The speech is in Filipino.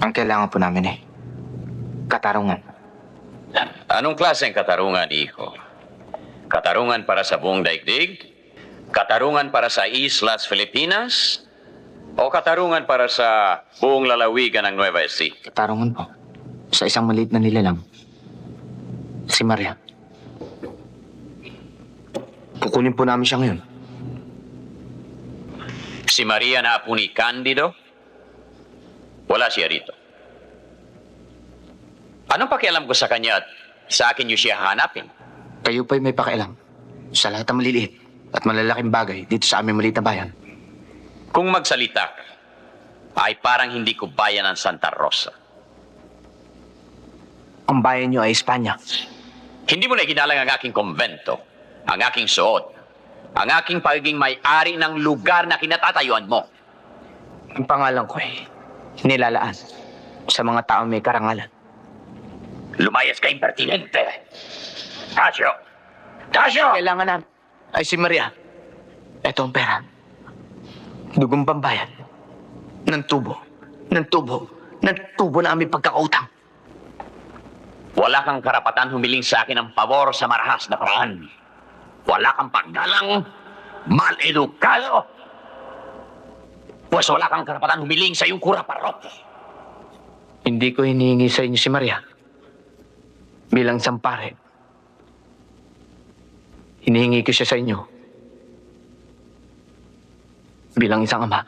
Ang kailangan po namin katarungan. Anong klaseng katarungan, iho? Katarungan para sa buong daigdig? Katarungan para sa Islas Filipinas? O katarungan para sa buong lalawigan ng Nueva Ecija? Katarungan po. Sa isang maliit na nilalang. Si Maria. Kukunin po namin siya ngayon. Si Maria na apo ni Candido? Wala siya rito. Anong pakialam ko sa kanya at sa akin niyo siya hanapin? Kayo pa'y may pakialam sa lahat ng maliliit at malalaking bagay dito sa aming maliit na bayan. Kung magsalita ka, ay parang hindi ko bayan ng Santa Rosa. Ang bayan niyo ay Espanya. Hindi mo na ginalang ang aking konvento, ang aking suot, ang aking pagiging may-ari ng lugar na kinatatayuan mo. Ang pangalan ko nilalaan sa mga taong may karangalan. Lumayas ka, impertinente! Tasyo! Tasyo! Kailangan na ay si Maria. Ito ang pera. Dugong pambayad. Ng tubo. Ng tubo na aming pagkakautang. Wala kang karapatan humiling sa akin ng pabor sa marahas na paraan. Wala kang paggalang, mal-edukado. Pues wala kang karapatan humiling sa iyong kura-parok. Hindi ko hinihingi sa inyo si Maria. Bilang isang pare. Hinihingi ko siya sa inyo. Bilang isang ama.